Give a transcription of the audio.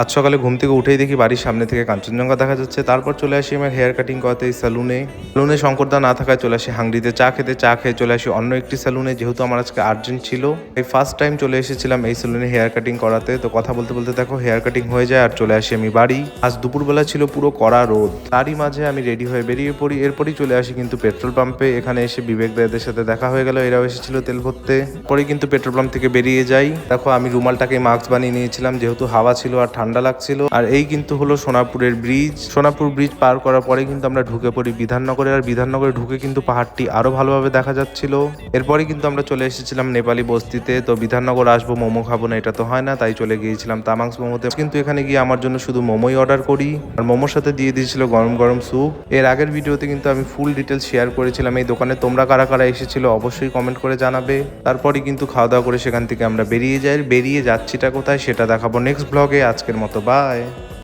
আজ সকালে ঘুম থেকে উঠেই দেখি বাড়ির সামনে থেকে কাঞ্চনজঙ্ঘা দেখা যাচ্ছে। তারপর চলে আসি আমার হেয়ার কাটিং করাতে এই সেলুনে শঙ্করদা না থাকায় চলে আসি হাংরিতে চা খেয়ে চলে আসি অন্য একটি সেলুনে, যেহেতু আমার আজকে আর্জেন্ট ছিল। এই ফার্স্ট টাইম চলে এসেছিলাম এই সেলুনে হেয়ার কাটিং করাতে। তো কথা বলতে বলতে দেখো হেয়ার কাটিং হয়ে যায় আর চলে আসি আমি বাড়ি। আজ দুপুরবেলা ছিল পুরো কড়া রোদ, তারই মাঝে আমি রেডি হয়ে বেরিয়ে পড়ি। এরপরই চলে আসি কিন্তু পেট্রোল পাম্পে। এখানে এসে বিবেক দাদের সাথে দেখা হয়ে গেল, এরাও এসেছিল তেল ভরতে। পরে কিন্তু পেট্রোল পাম্প থেকে বেরিয়ে যাই। দেখো আমি রুমালটাকে মাস্ক বানিয়ে নিয়েছিলাম, যেহেতু হাওয়া ছিল আর ঠান্ডা লাগছিল। আর এই কিন্তু হলো সোনাপুরের ব্রিজ। সোনাপুর ব্রিজ পার করার পরে কিন্তু আমরা ঢুকে পড়ি বিধাননগরে। আর বিধাননগরে ঢুকে কিন্তু পাহাড়টি আরো ভালোভাবে দেখা যাচ্ছিল। এরপরে কিন্তু আমরা চলে এসেছিলাম নেপালি বস্তিতে। তো বিধাননগর আসবো, মোমো খাবো না এটা তো হয় না, তাই চলে গিয়েছিলাম তামাংস মোমোতে। কিন্তু এখানে গিয়ে আমার জন্য শুধু মোমোই অর্ডার করি, আর মোমোর সাথে দিয়ে দিয়েছিল গরম গরম স্যুপ। এর আগের ভিডিওতে কিন্তু আমি ফুল ডিটেলস শেয়ার করেছিলাম এই দোকানে। তোমরা কারা কারা এসেছিল অবশ্যই কমেন্ট করে জানাবে। তারপরই কিন্তু খাওয়া দাওয়া করে সেখান থেকে আমরা বেরিয়ে যাচ্ছিটা কোথায় সেটা দেখাবো নেক্সট ব্লগে। আজকের মতো বাই।